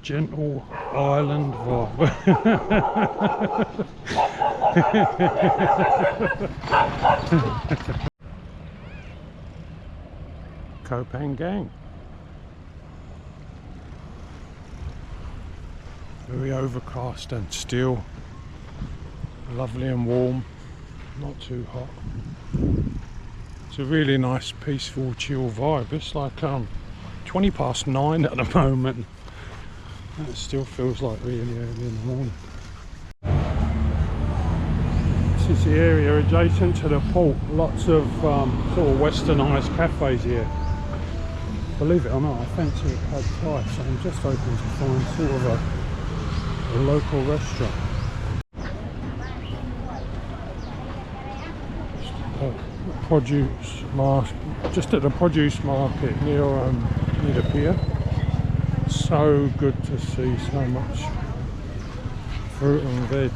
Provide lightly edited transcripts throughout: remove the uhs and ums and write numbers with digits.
gentle island vibe. Koh Phangan. Very overcast and still. Lovely and warm, not too hot. It's a really nice, peaceful, chill vibe. It's like 20 past 9 at the moment. It still feels like really early in the morning. This is the area adjacent to the port. Lots of sort of westernised cafes here. Believe it or not, I fancy a pad thai, so I'm just hoping to find sort of a local restaurant. Produce market, just at the produce market near the pier. So good to see so much fruit and veg.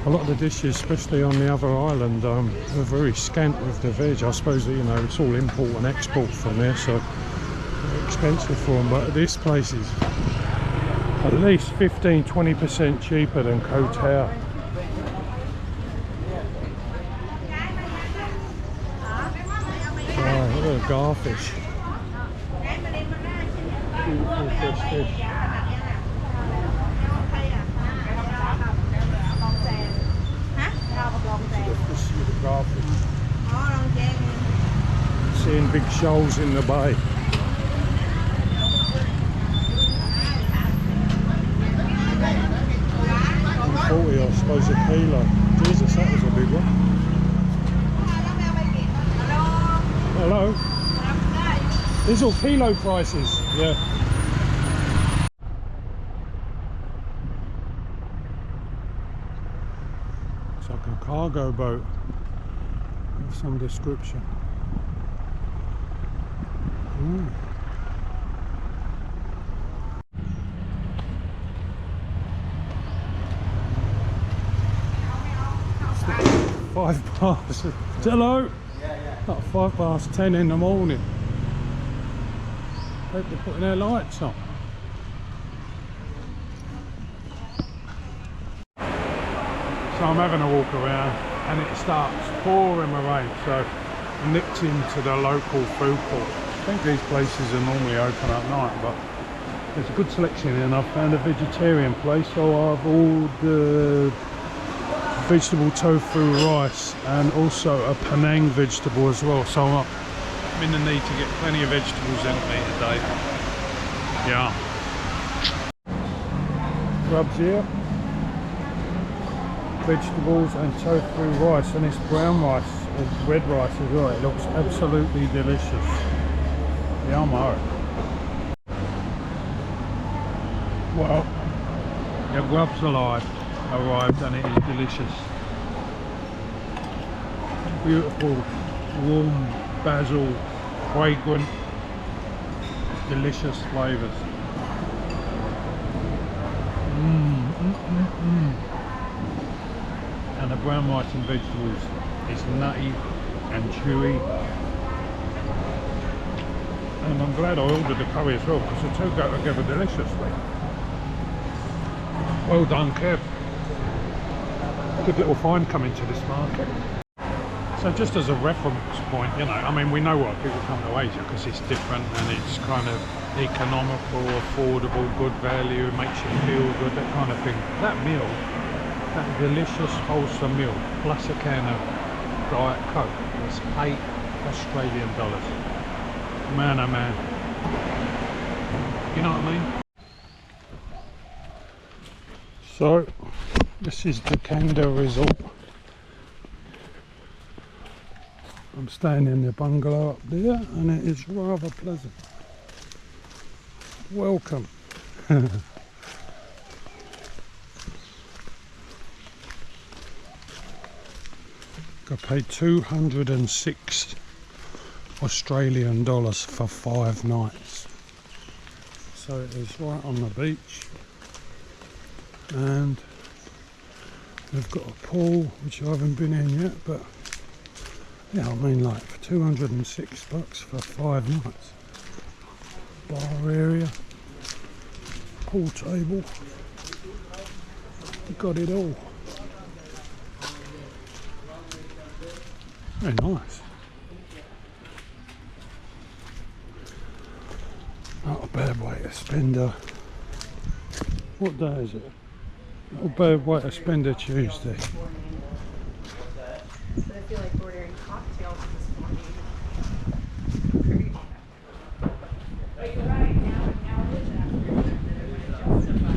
A lot of the dishes, especially on the other island, are very scant with the veg. I suppose that, you know, it's all import and export from there, so they're expensive for them. But this place is at least 15–20% cheaper than Koh Tao. Look at the garfish. Beautiful fresh fish. With the garfish. Seeing big shoals in the bay. $40, I suppose, a kilo. Jesus, that was a big one. Hello. These are all kilo prices. Yeah. It's like a cargo boat of some description. Ooh. It's 5 past. Hello. About 5 past 10 in the morning. Hope they're putting their lights on. So I'm having a walk around and it starts pouring rain, so I nipped into the local food court. I think these places are normally open at night, but there's a good selection here, and I've found a vegetarian place, so I've ordered vegetable tofu rice and also a Penang vegetable as well, so I'm in the need to get plenty of vegetables into me today. Yeah. Grubs here, vegetables and tofu rice, and it's brown rice and red rice as well. It looks absolutely delicious. Yummo. Well, the grubs arrived and it is delicious. Beautiful, warm, basil, fragrant, delicious flavours. And the brown rice and vegetables is nutty and chewy. And I'm glad I ordered the curry as well, because the two go together deliciously. Well done, Kev. Good little find coming to this market. So just as a reference point, you know, I mean, we know why people come to Asia, because it's different and it's kind of economical, affordable, good value, makes you feel good, that kind of thing. That meal, that delicious, wholesome meal, plus a can of Diet Coke, was $8 Australian. Man, oh man. You know what I mean? So, this is the Kanda Resort. I'm staying in the bungalow up there, and it is rather pleasant. Welcome. I paid 206 Australian dollars for 5 nights. So it is right on the beach, and they've got a pool which I haven't been in yet, but yeah, I mean, like for 206 bucks for 5 nights. Bar area, pool table. Got it all. Very nice. Not a bad way to spend a... What day is it? Not a bad way to spend a Tuesday. So I feel like ordering cocktails this morning. But you're right, now it is after that it might justify.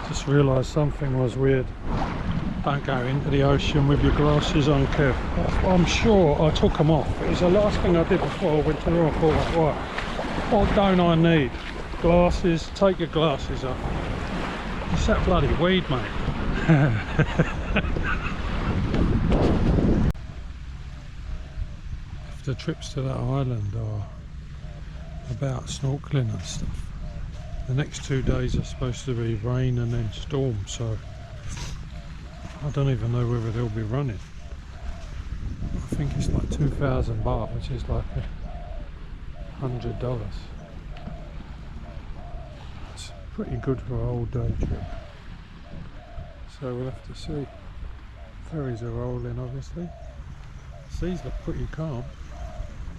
Just realised something was weird. Don't go into the ocean with your glasses on, Kev. I'm sure I took them off. It was the last thing I did before I went to the room. I thought, right, what don't I need? Glasses, take your glasses off. It's that bloody weed, mate. The trips to that island are about snorkeling and stuff. The next 2 days are supposed to be rain and then storm, so I don't even know whether they'll be running. I think it's like 2,000 baht, which is like $100. It's pretty good for a whole day trip. So we'll have to see. Ferries are rolling, obviously. Seas look pretty calm.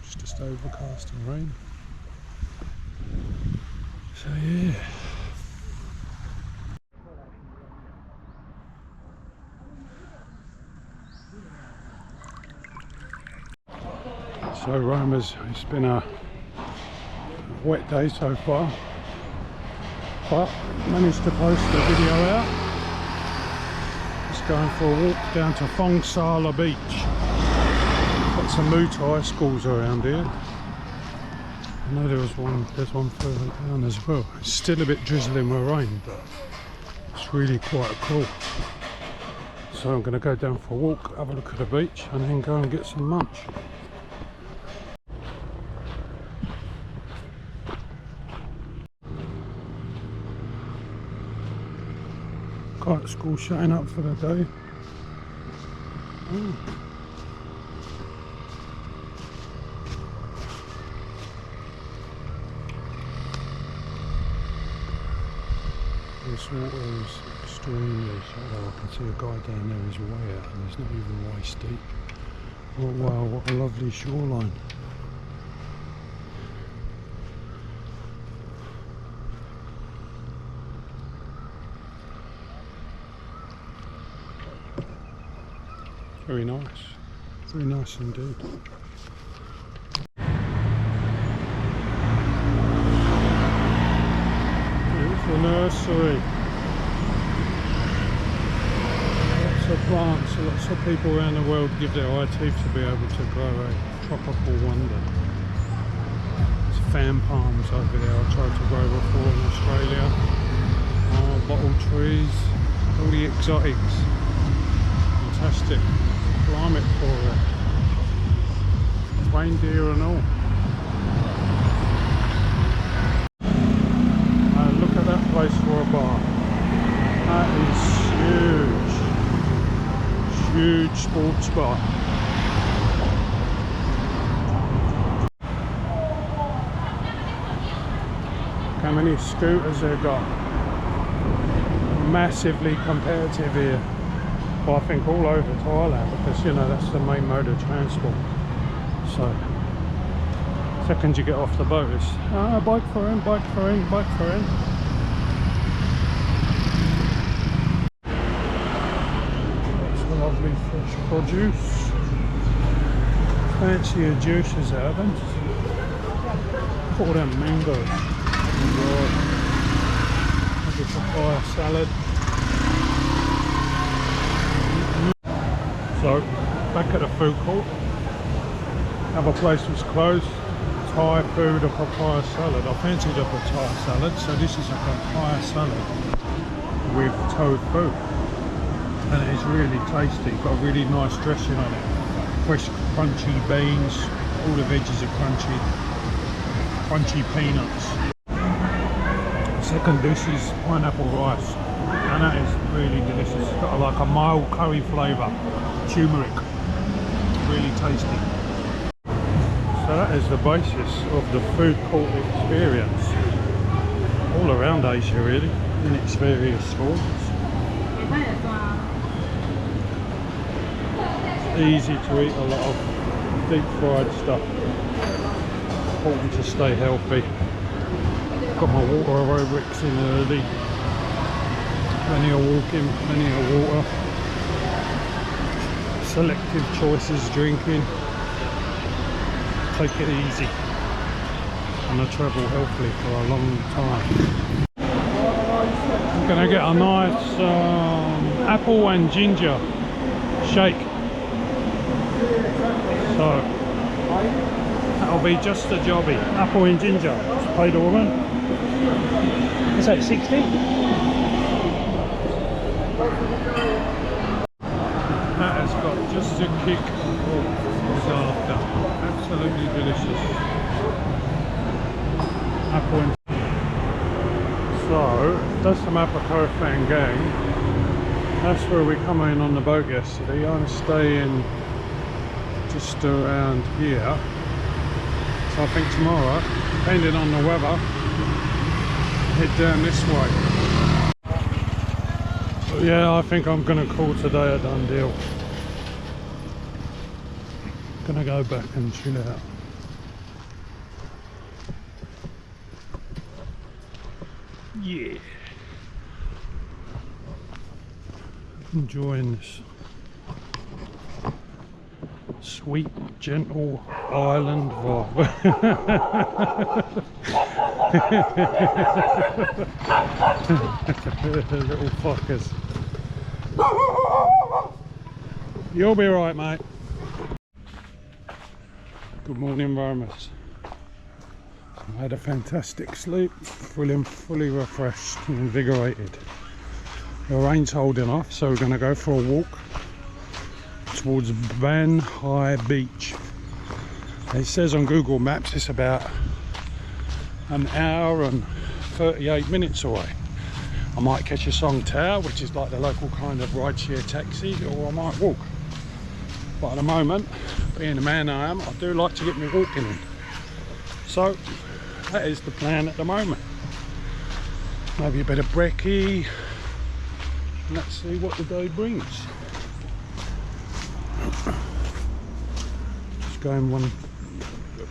It's just overcast and rain. So yeah. So Roma's, it's been a wet day so far, but managed to post a video out. Just going for a walk down to Thong Sala beach. Got some Muay Thai schools around here. I know there's one further down as well. It's still a bit drizzling with rain, but it's really quite cool. So I'm going to go down for a walk, have a look at the beach, and then go and get some lunch. Kite school shutting up for the day. Oh. This water is extremely shallow. I can see a guy down there is way out and it's not even waist deep. Oh wow, what a lovely shoreline. Very nice. Very nice indeed. Beautiful nursery. Lots of plants. Lots of people around the world give their eye teeth to be able to grow a tropical wonder. There's fan palms over there I tried to grow before in Australia. Bottle trees. All the exotics. Fantastic climate for it. Reindeer and all. Look at that place for a bar. That is huge. Huge sports bar. Look how many scooters they've got. Massively competitive here. Well, I think all over Thailand, because you know that's the main mode of transport. So, second you get off the boat, it's bike for him, bike for him, bike for him. That's a lovely fresh produce. Fancier juices out of them. Look at all them mangoes. Maybe papaya salad. So, back at the food court, other place was closed. Thai food, a papaya salad. I fancied a papaya salad, so this is a papaya salad with tofu. And it is really tasty, got a really nice dressing on it. Fresh crunchy beans, all the veggies are crunchy. Crunchy peanuts. Second dish is pineapple rice. and that is really delicious. It's got like a mild curry flavour, turmeric, really tasty. So that is the basis of the food court experience all around Asia really, in its various forms. It's easy to eat a lot of deep fried stuff. Important to stay healthy. Got my water aerobics in early. Plenty of walking, plenty of water. Selective choices drinking. Take it easy. And I travel healthily for a long time. I'm gonna get a nice apple and ginger shake. So that'll be just a jobby. Apple and ginger. It's paid the woman. Is that 60? That has got just a kick of after. Absolutely delicious. Apple and so that's the map of Koh Phangan. That's where we come in on the boat yesterday. I'm staying just around here. So I think tomorrow, depending on the weather, head down this way. But yeah, I think I'm gonna call today a done deal. Gonna go back and chill out. Yeah. Enjoying this sweet, gentle island vibe. Little fuckers. You'll be right, mate. Good morning, Romus. I had a fantastic sleep, fully refreshed and invigorated. The rain's holding off, so we're going to go for a walk towards Ban Hai Beach. It says on Google Maps it's about an hour and 38 minutes away. I might catch a Thong Tao, which is like the local kind of rideshare taxi, or I might walk. But at the moment, being the man I am, I do like to get me walking in. So that is the plan at the moment. Maybe a bit of brekkie. Let's see what the day brings.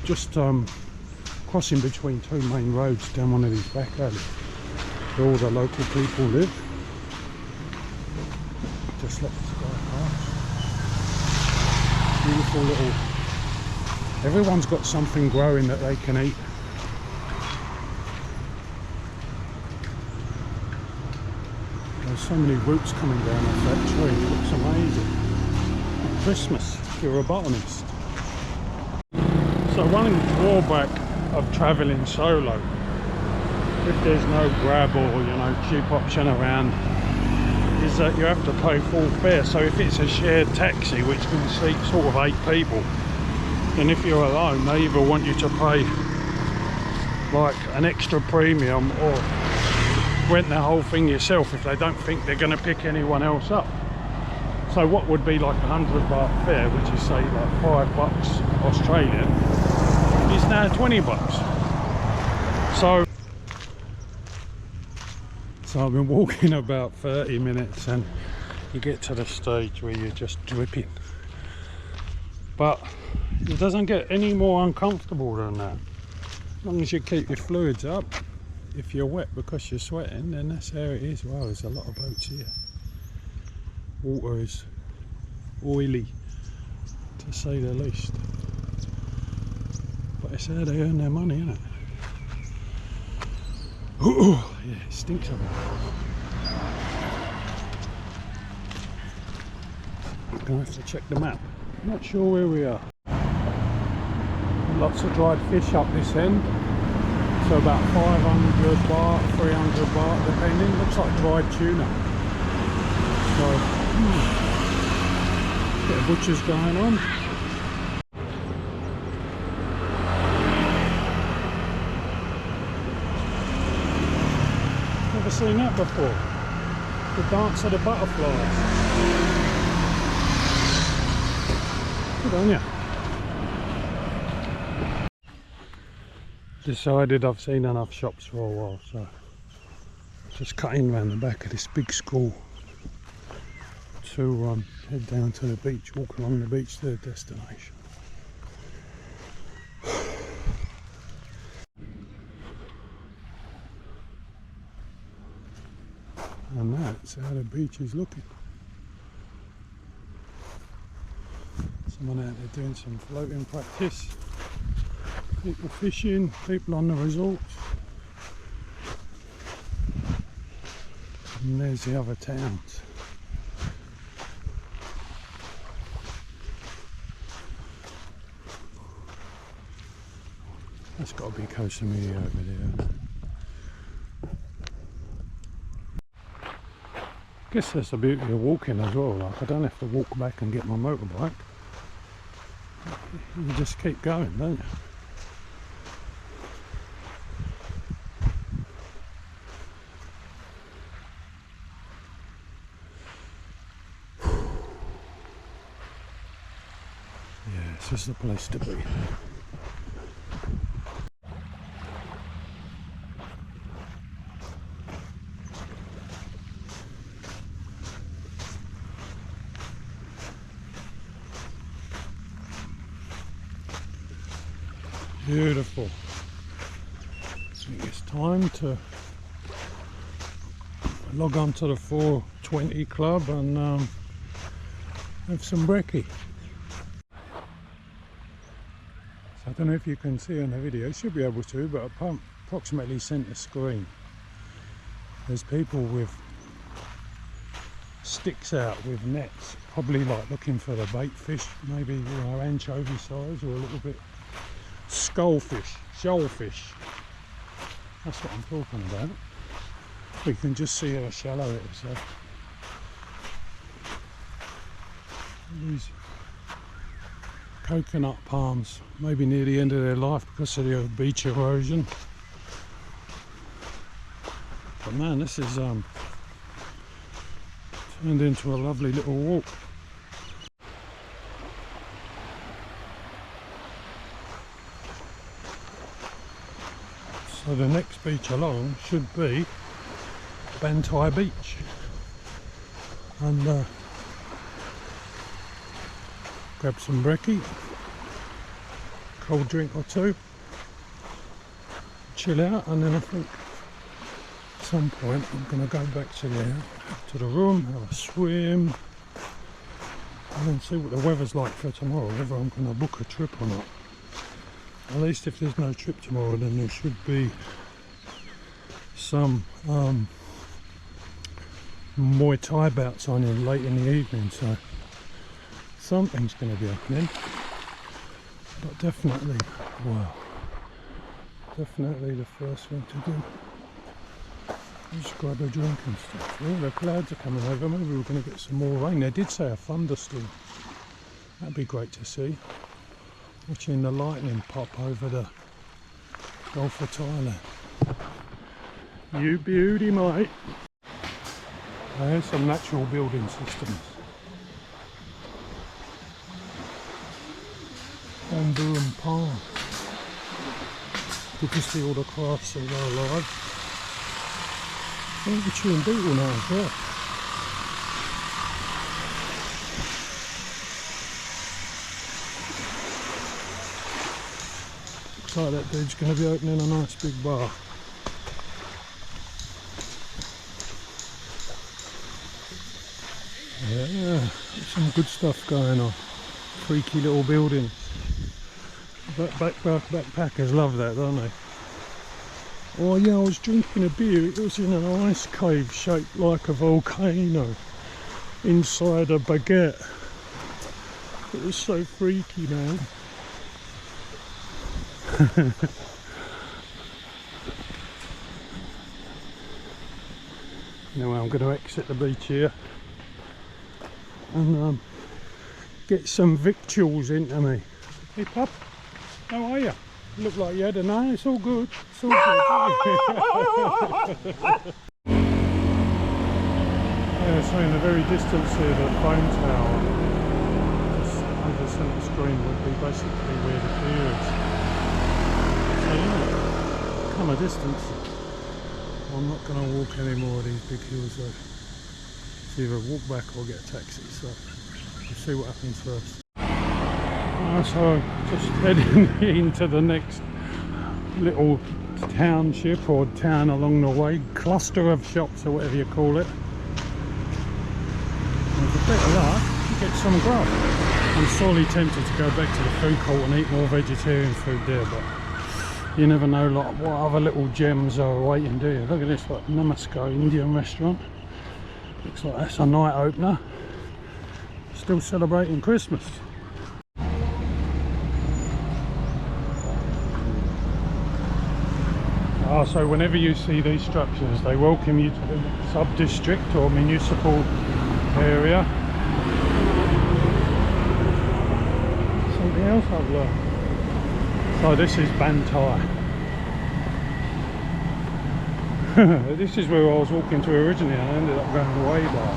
Just crossing between two main roads down one of these back alleys where all the local people live. Just let this go past. Beautiful little. Everyone's got something growing that they can eat. There's so many roots coming down off that tree. It looks amazing. Like Christmas, if you're a botanist. So one drawback of travelling solo, if there's no grab or cheap option around, is that you have to pay full fare. So if it's a shared taxi which can seat sort of 8 people, then if you're alone they either want you to pay like an extra premium or rent the whole thing yourself if they don't think they're going to pick anyone else up. So what would be like $100 fare, which is say like $5 Australian, is now $20. So I've been walking about 30 minutes and you get to the stage where you're just dripping. But it doesn't get any more uncomfortable than that. As long as you keep your fluids up. If you're wet because you're sweating, then that's how it is. Wow, there's a lot of boats here. Water is oily, to say the least. But it's how they earn their money, isn't it? Yeah, it stinks of it. I'm gonna have to check the map. I'm not sure where we are. Lots of dried fish up this end. So about 500 baht, 300 baht depending. Looks like dried tuna. So, bit of butchers going on. Never seen that before. The dance of the butterflies. Good on ya. Decided I've seen enough shops for a while, so just cutting round the back of this big school to head down to the beach, walk along the beach to the destination. And that's how the beach is looking. Someone out there doing some floating practice. People fishing, people on the resorts. And there's the other towns. That's got to be Koh Phangan over there. I guess that's the beauty of walking as well. Like, I don't have to walk back and get my motorbike. You just keep going, don't you? Yeah, this is the place to be. Beautiful. I think it's time to log on to the 420 club and have some brekkie. So I don't know if you can see on the video, you should be able to, but approximately centre screen there's people with sticks out with nets, probably like looking for the bait fish, maybe, you know, anchovy size or a little bit skullfish, shoalfish. That's what I'm talking about. We can just see how shallow it is. So these coconut palms, maybe near the end of their life because of the beach erosion. But man, this is turned into a lovely little walk. So the next beach along should be Bantai Beach, and grab some brekkie, cold drink or two, chill out, and then I think at some point I'm going to go back to the room, have a swim, and then see what the weather's like for tomorrow, whether I'm going to book a trip or not. At least if there's no trip tomorrow, then there should be some Muay Thai bouts on in late in the evening, so something's going to be happening. But definitely, wow, definitely the first thing to do is grab a drink and stuff. Yeah, the clouds are coming over, maybe we're going to get some more rain. They did say a thunderstorm, that'd be great to see. Watching the lightning pop over the Gulf of Thailand. You beauty, mate. There's some natural building systems. Bamboo and palm. You can see all the crafts that are alive. I think we're chewing beetle now as well. Looks like that dude's going to be opening a nice big bar. Yeah, some good stuff going on. Freaky little buildings. Backpackers love that, don't they? Oh yeah, I was drinking a beer. It was in an ice cave shaped like a volcano inside a baguette. It was so freaky, man. Anyway, I'm going to exit the beach here and get some victuals into me. Hey pup, how are you? You look like you had a night. It's all good. It's all good. Yeah, so in the very distance here, the phone tower, just under the centre screen, would be basically where the pier is. So yeah, come a distance. I'm not going to walk any more of these big hills though. It's either walk back or get a taxi, so we'll see what happens first. So just heading into the next little township or town along the way, cluster of shops or whatever you call it. With a bit of luck, you get some grub. I'm sorely tempted to go back to the food court and eat more vegetarian food there, but you never know like what other little gems are waiting, do you? Look at this, like Namaskar Indian restaurant. Looks like that's a night opener. Still celebrating Christmas. So whenever you see these structures, they welcome you to the sub-district or municipal area. Something else I've learned. So this is Bantai. This is where I was walking to originally and I ended up going way back.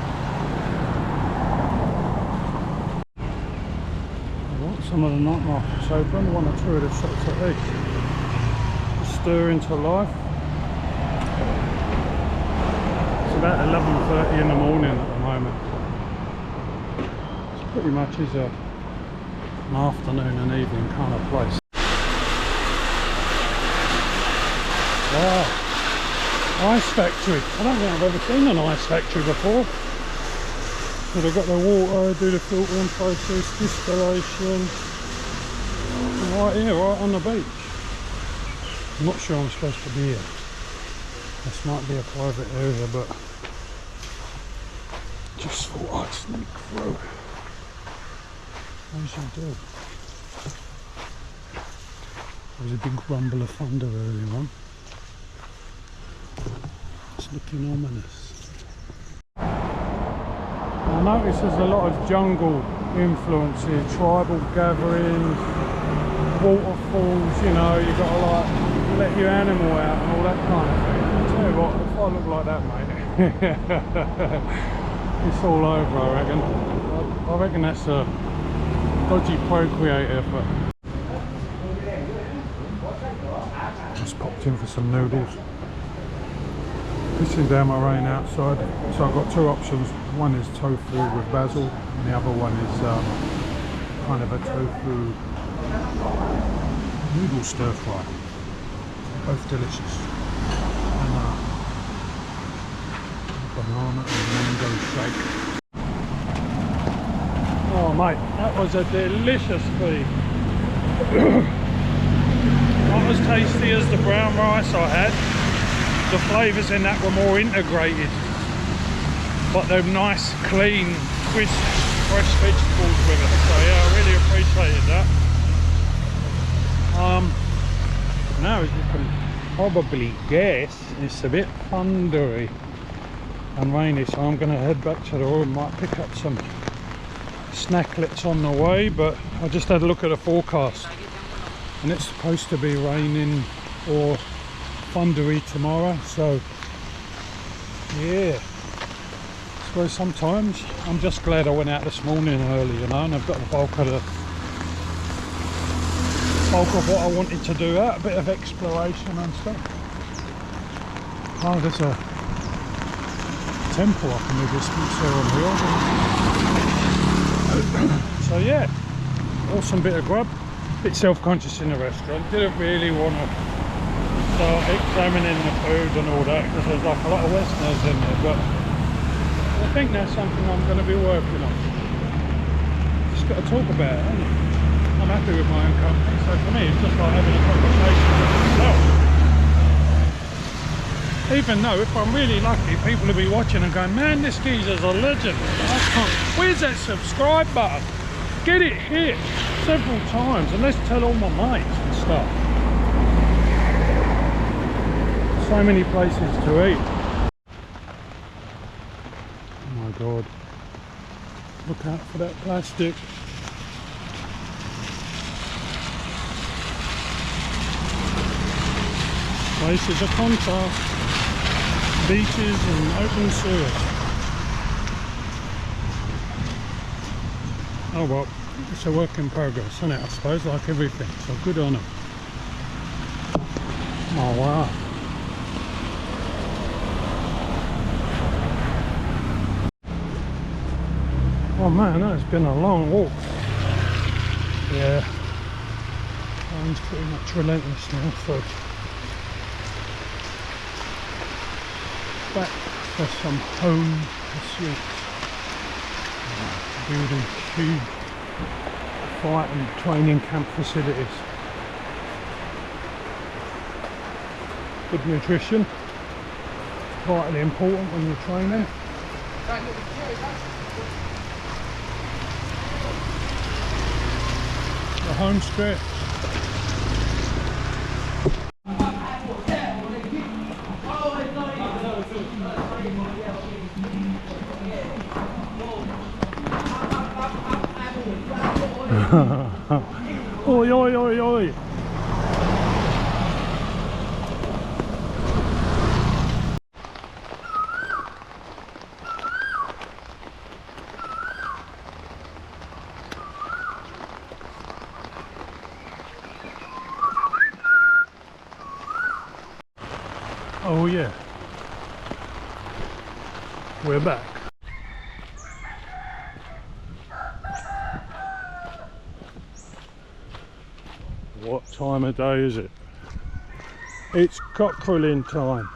I want some of the night markets open, one or two of the shops at least. Stir into life. It's about 11:30 in the morning at the moment. It's pretty much is an afternoon and evening kind of place. Wow, ice factory. I don't think I've ever seen an ice factory before. So they've got the water, do the filtering process, distillation. Right here, right on the beach. I'm not sure I'm supposed to be here. This might be a private area, but just thought I'd sneak through. As you do. There was a big rumble of thunder earlier on. It's looking ominous. I notice there's a lot of jungle influence here, tribal gatherings, waterfalls, you know, you've got to like let your animal out and all that kind of thing. I'll tell you what, if I look like that, mate, it's all over, I reckon. I reckon that's a dodgy procreator, but just popped in for some noodles. Pissing down my rain outside, so I've got two options. One is tofu with basil, and the other one is kind of a tofu noodle stir fry. Both delicious. And banana and mango shake. Oh mate, that was a delicious feed. Not as tasty as the brown rice I had. The flavours in that were more integrated. But they're nice, clean, crisp, fresh vegetables with it. So yeah, I really appreciated that. Now, as you can probably guess, it's a bit thundery and rainy, so I'm going to head back to the room. Might pick up some snacklets on the way, but I just had a look at the forecast and it's supposed to be raining or thundery tomorrow, so yeah. So sometimes I'm just glad I went out this morning early, you know, and I've got the bulk of what I wanted to do out, a bit of exploration and stuff. Oh, there's a temple up in the distance there on the hill. So yeah, awesome bit of grub. Bit self-conscious in the restaurant, didn't really want to start examining the food and all that because there's like a lot of Westerners in there, but I think that's something I'm going to be working on. Just got to talk about it, haven't you? I'm happy with my own company, so for me it's just like having a conversation with myself. Even though if I'm really lucky, people will be watching and going, man, this geezer's a legend. I can't. Where's that subscribe button? Get it hit several times and let's tell all my mates and stuff. So many places to eat. Oh my god. Look out for that plastic. Places of contrast, beaches and open sewers. Oh well, it's a work in progress, isn't it? I suppose, like everything. So good on them. Oh wow. Oh man, that's been a long walk. Yeah. Time's pretty much relentless now, so back for some home pursuits. Building huge fight and training camp facilities. Good nutrition, vitally important when you're training. The home stretch. Oi, oi, oi, oi. Oh yeah, we're back. What time of day is it? It's cockcrowing time.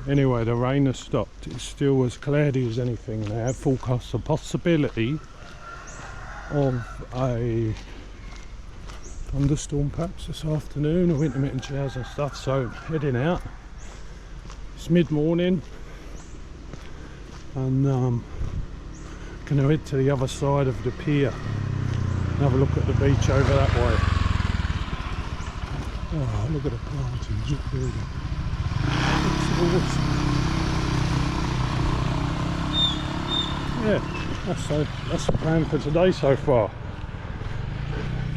Anyway, the rain has stopped. It's still as cloudy as anything. They have forecast the possibility of a thunderstorm perhaps this afternoon, or intermittent showers and stuff, so heading out. It's mid-morning and gonna head to the other side of the pier and have a look at the beach over that way. Oh, look at the plantings, look building. It's awesome. Yeah, that's the plan for today so far.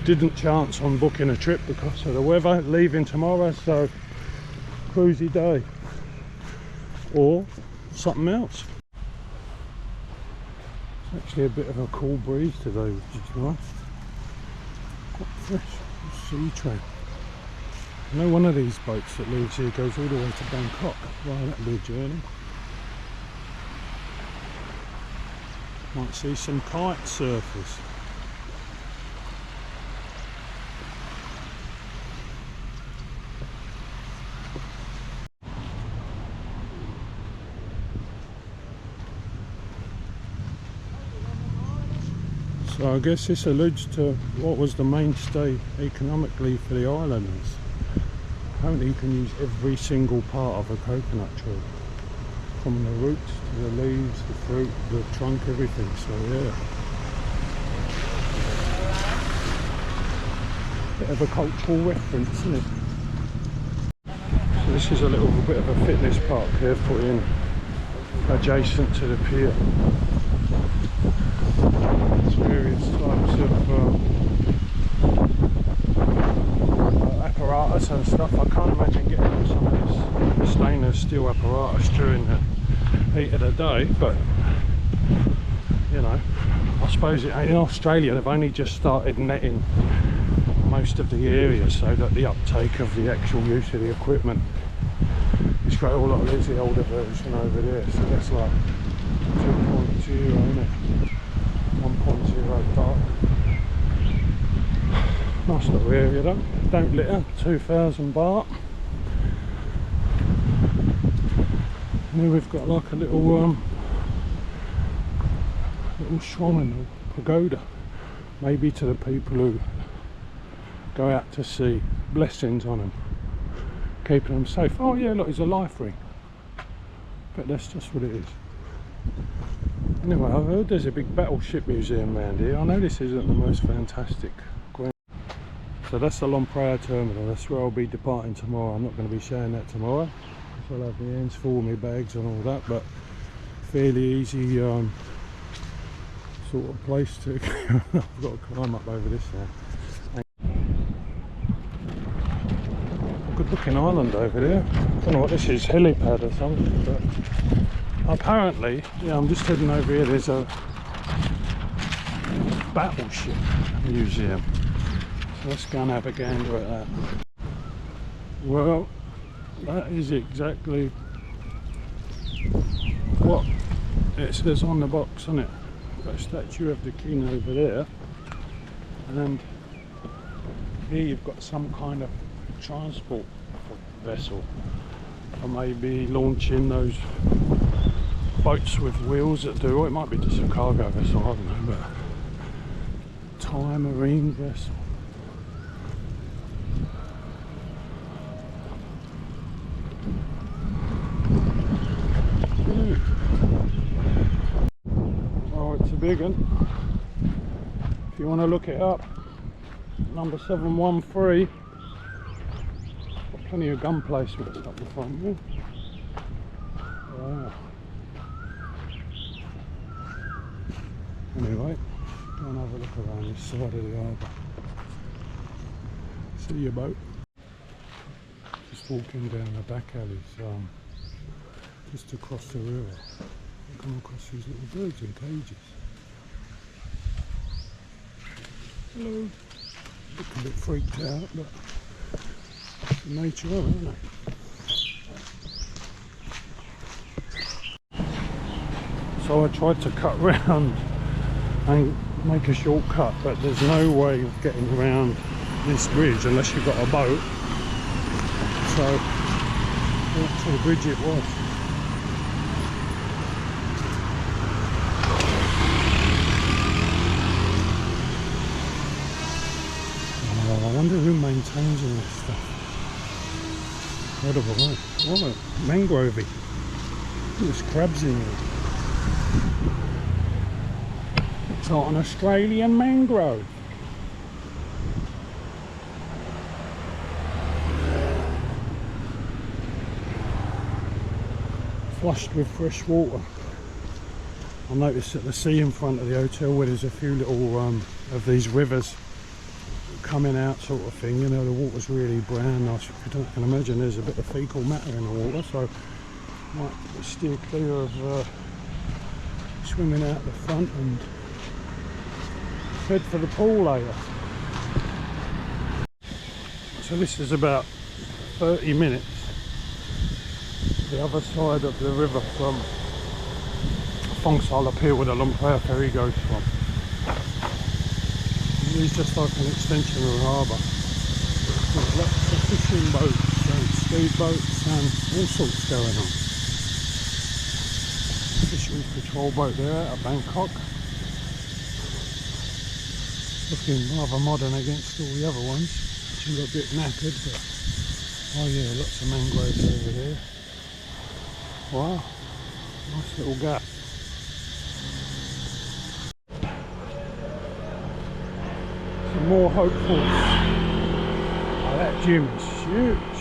Didn't chance on booking a trip because of the weather, leaving tomorrow, so cruisy day or something else. It's actually a bit of a cool breeze today, which is nice. Quite fresh, sea train. I know one of these boats that leaves here goes all the way to Bangkok. Wow, that'll be a journey. Might see some kite surfers. So I guess this alludes to what was the mainstay economically for the islanders. Apparently you can use every single part of a coconut tree, from the roots to the leaves, the fruit, the trunk, everything. So yeah, bit of a cultural reference, isn't it? So this is a little bit of a fitness park here put in adjacent to the pier. There's various types of apparatus and stuff. I can't imagine getting on some of this stainless steel apparatus during the heat of the day, but you know, I suppose in Australia they've only just started netting most of the area so that the uptake of the actual use of the equipment is great. All like there's the older version over there, so that's like 2.0, isn't it? 1.0 dark. Nice little area though. Don't litter, 2,000 baht. And then we've got like a little shrine or pagoda, maybe to the people who go out to sea. Blessings on them, keeping them safe. Oh yeah, look, it's a life ring, but that's just what it is. Anyway, I've heard there's a big battleship museum around here. I know this isn't the most fantastic. So that's the Lompraya terminal. That's where I'll be departing tomorrow. I'm not going to be showing that tomorrow, so I'll have my hands full of my bags and all that, but fairly easy sort of place to I've got to climb up over this now. Good looking island over there. I don't know what this is, helipad or something, but apparently, yeah, I'm just heading over here. There's a battleship museum. So let's go and have a gander at that. Well, that is exactly what it says on the box, isn't it? Got a statue of the king over there, and here you've got some kind of transport vessel, or maybe launching those boats with wheels that do, or it might be just a cargo vessel, I don't know, but Thai marine vessel. Oh, it's a big one. If you want to look it up, number 713. Got plenty of gun placements up the front here. Wow. Anyway, go and have a look around this side of the harbour. See your boat. Just walking down the back alleys, just across the river. I come across these little birds in cages. Hello. Look a bit freaked out, but it's the nature of it, isn't it? So I tried to cut round and make a shortcut, but there's no way of getting around this bridge unless you've got a boat. So that's the bridge it was. I wonder who maintains all this stuff. Incredible, right? Oh, mangrovey. There's crabs in here. It's like an Australian mangrove. Flushed with fresh water. I noticed at the sea in front of the hotel where there's a few little of these rivers coming out sort of thing, you know, the water's really brown. If you can imagine, there's a bit of fecal matter in the water, so might steer clear of swimming out the front and head for the pool later. So this is about 30 minutes the other side of the river from Thong Sala Pier, where the Lumpur ferry goes from. It's just like an extension of the harbour. There's lots of fishing boats and speedboats and all sorts going on. Fisheries patrol boat there out of Bangkok. Looking rather modern against all the other ones, which look a bit knackered, but oh yeah, lots of mangroves over there. Wow, nice little gap. Some more hopefuls. Oh, that gym is huge.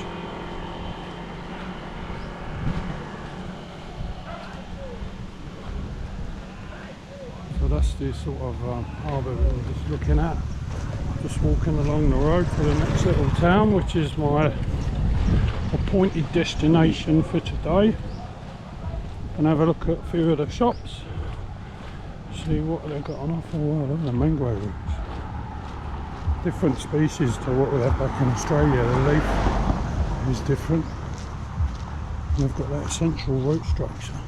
So that's the sort of harbour that we're just looking at. Just walking along the road to the next little town, which is my appointed destination for today. And have a look at a few of the shops, see what they've got on offer. Wow, look at the mangrove roots. Different species to what we have back in Australia. The leaf is different. And they've got that central root structure.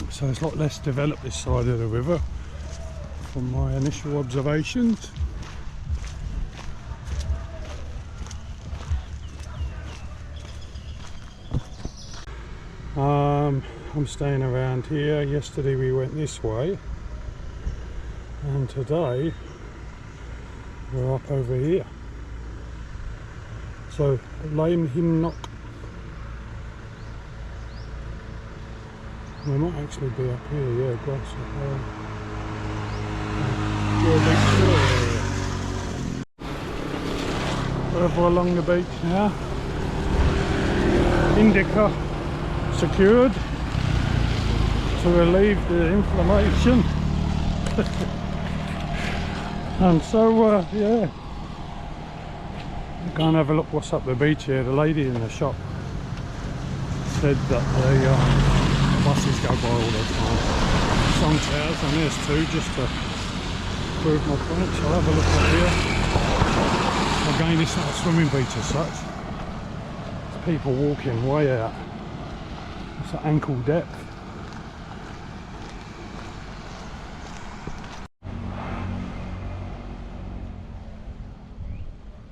So it's a lot less developed this side of the river from my initial observations. I'm staying around here. Yesterday we went this way, and today we're up over here. So Lame Him Nok. We might actually be up here, yeah, grass up there. Over along the beach now. Indica secured to relieve the inflammation. And so yeah, go and have a look what's up the beach here. The lady in the shop said that the buses go by all the time, Thong Towers, and there's two just to prove my point. So I'll have a look up here. Again, it's not a swimming beach as such. There's people walking way out. It's at ankle depth.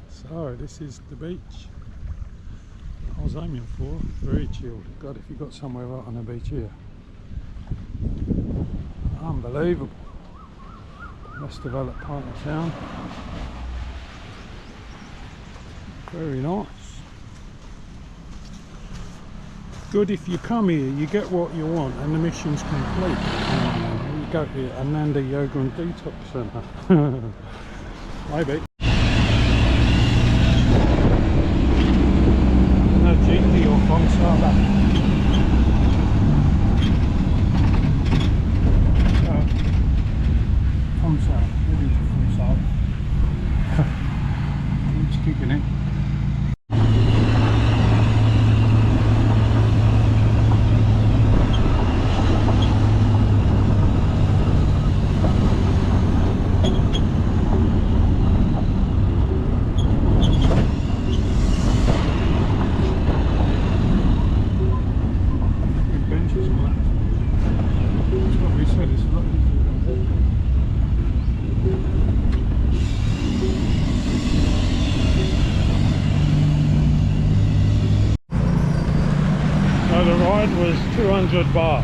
So this is the beach I was aiming for. Very chilled. God, if you got somewhere right on the beach here. Unbelievable. Less developed part of town. Very nice. Good if you come here, you get what you want and the mission's complete. You go to Ananda Yoga and Detox Centre. Maybe. No GT or Thong Sala. Thong Sala, maybe it's Thong Sala. Keeps kicking it. Was 200 baht,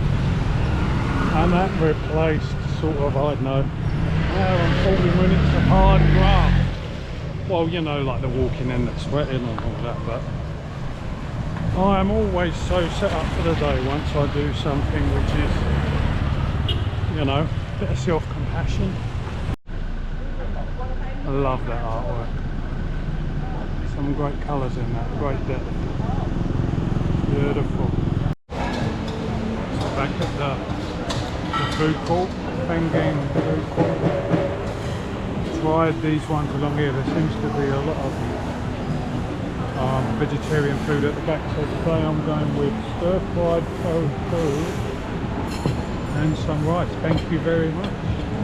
and that replaced sort of, I don't know, hour and 40 minutes of hard graft. Well, you know, like the walking and the sweating and all that, but I am always so set up for the day once I do something which is, you know, a bit of self-compassion. I love that artwork. Some great colours in that, great depth. Beautiful. Back at the food court, Phangan food court. Tried these ones along here. There seems to be a lot of vegetarian food at the back. So today I'm going with stir-fried tofu and some rice. Thank you very much.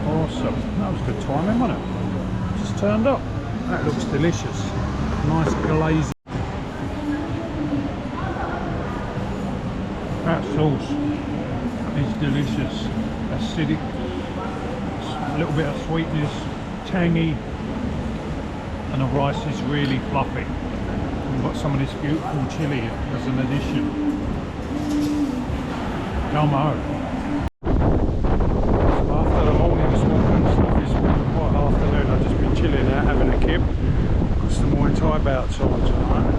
Awesome. That was good timing, wasn't it? Just turned up. That looks delicious. Nice glaze. That sauce is delicious, acidic, a little bit of sweetness, tangy, and the rice is really fluffy. We've got some of this beautiful chilli as an addition. Come on. So after the morning's walk and stuff, it's been quite afternoon. I've just been chilling out having a kip. Got some Muay Thai bouts on tonight.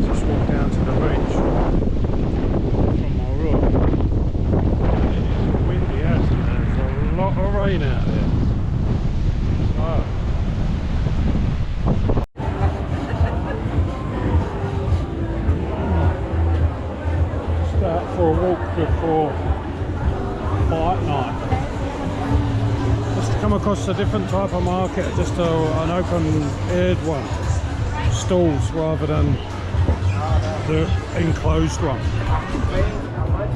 Just walked down to the beach from my room. A lot of rain out there. So. Just out for a walk before fight night. Just come across a different type of market, just an open-aired one. Stalls rather than the enclosed one.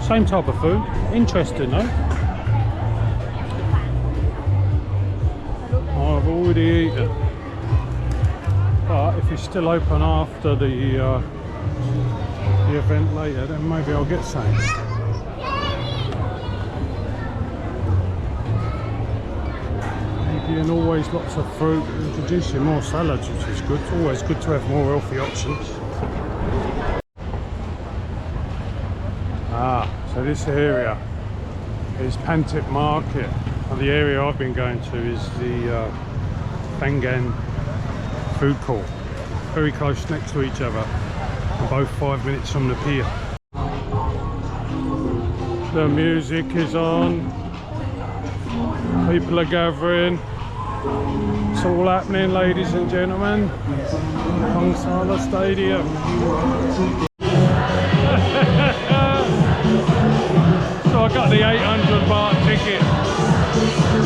Same type of food. Interesting though. I've already eaten, but if it's still open after the event later, then maybe I'll get some. And always lots of fruit, introducing more salads, which is good. It's always good to have more healthy options. So this area is Pantip Market. And the area I've been going to is the Phangan food court. Very close next to each other. And both 5 minutes from the pier. The music is on. People are gathering. It's all happening, ladies and gentlemen. Thong Sala Stadium. So I got the 800 baht ticket.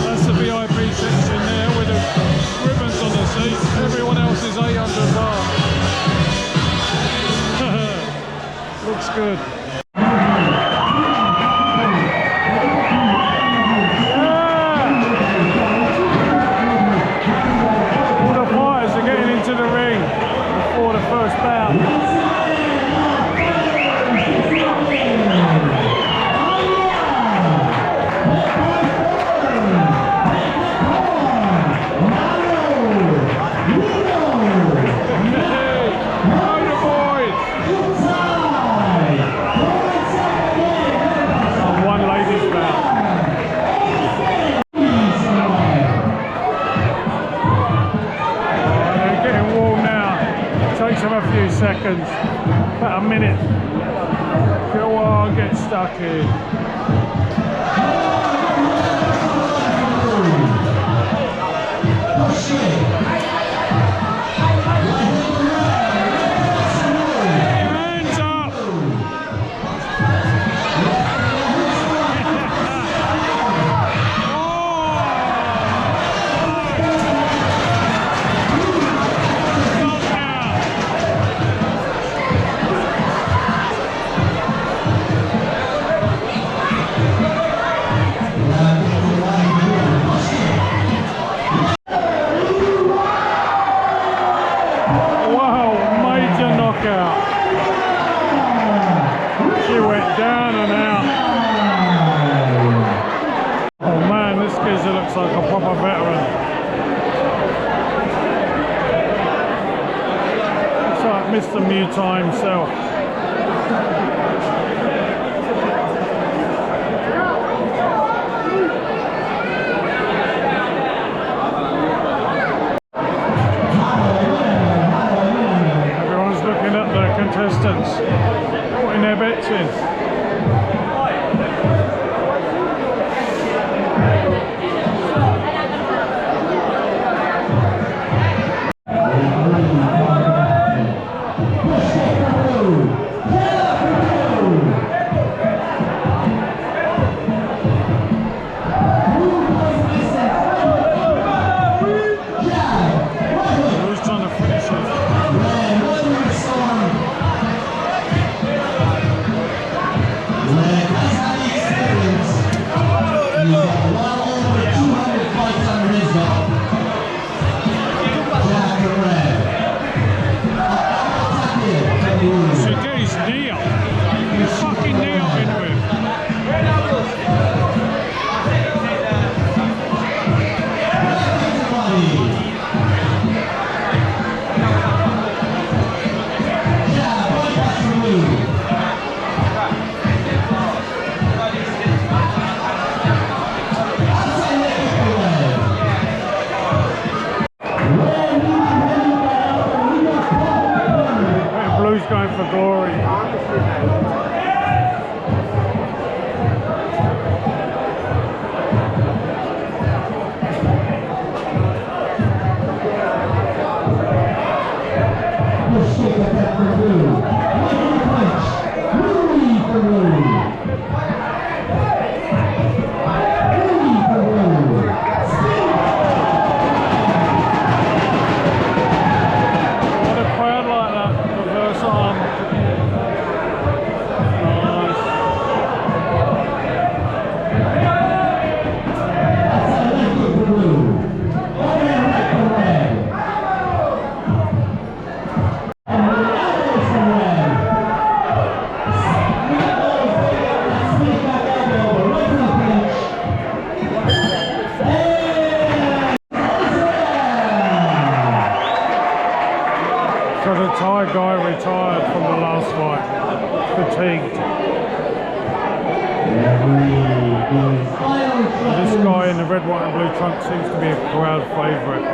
That's the VIP section there with the ribbons on the seats. Everyone else is 800 baht. Looks good. seconds, about a minute. Go on, get stuck in. Hands up! She went down and out. Oh man, this geezer looks like a proper veteran. Looks like Mr. Muay Thai himself. Everyone's looking at the contestants, putting their bets in. Who's trying to finish it? So get his knee up. His fucking knee up into him. Blue's going for glory. What a crowd like that. Reverse arm. Nice. So the Thai guy retired from the last fight, fatigued. This guy in the red, white and blue trunk seems to be a crowd favourite.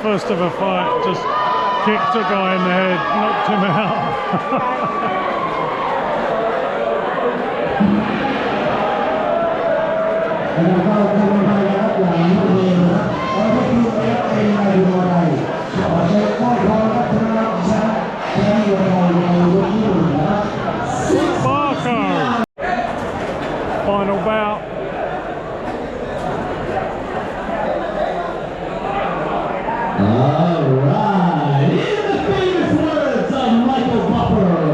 first ever fight, just kicked a guy in the head, knocked him out. Barco! Final bout. Alright, in the famous words of Michael Buffer,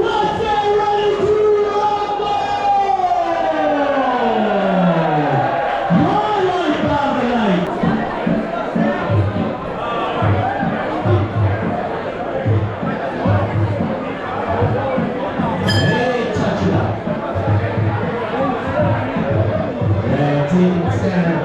let's get ready to rumble! My life of the night! Hey, touch it up. Red team center.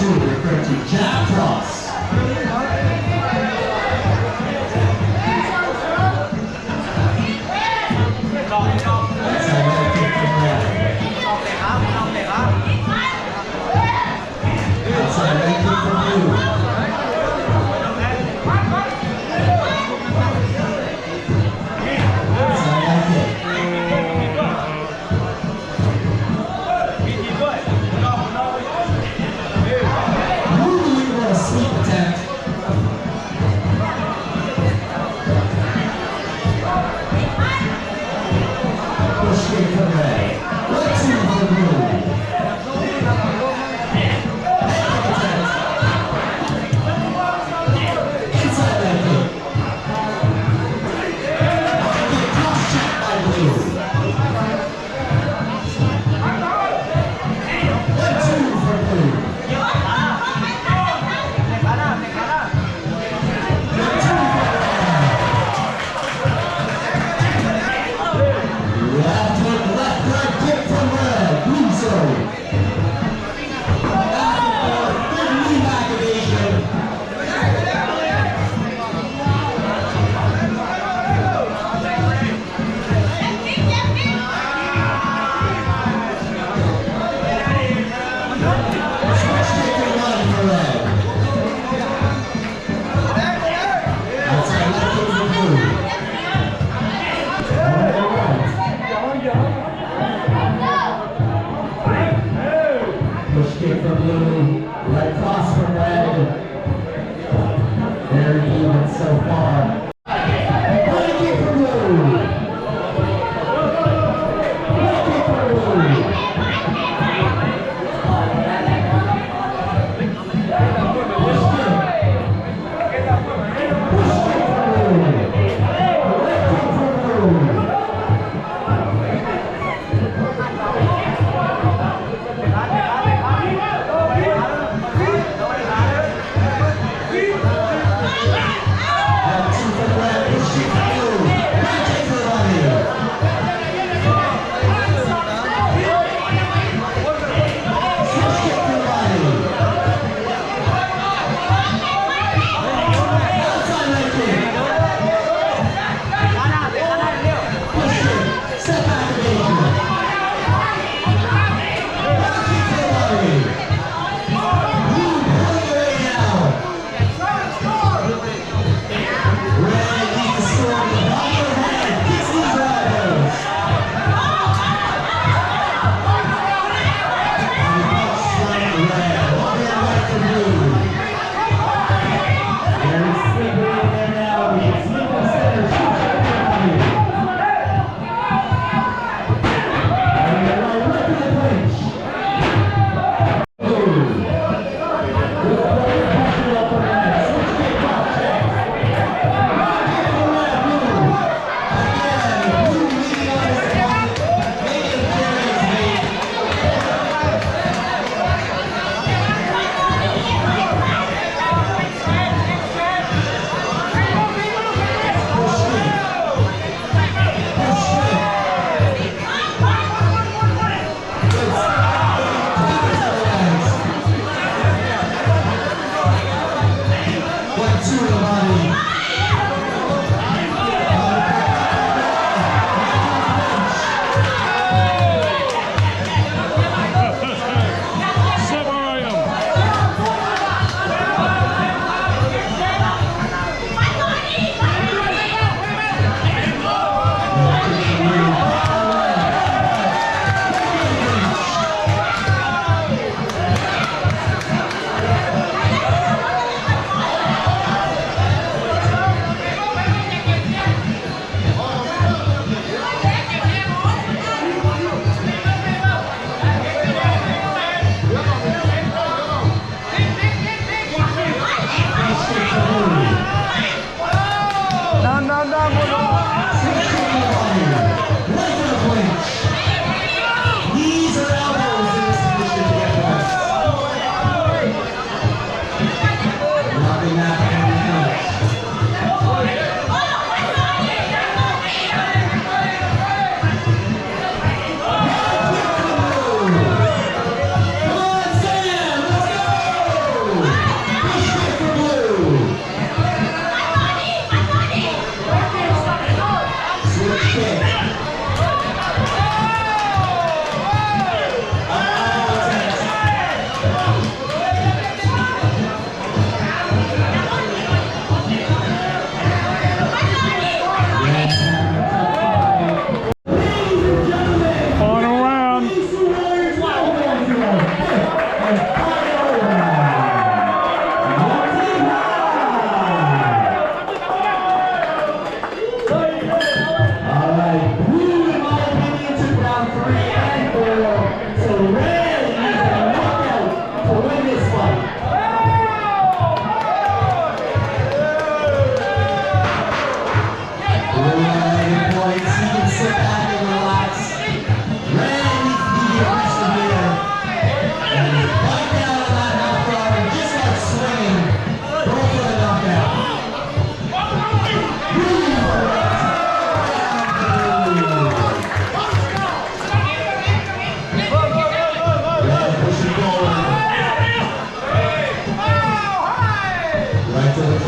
Refer to jab cross. Outside leg kick from you. Outside leg kick. Sweep attempt,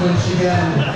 once again.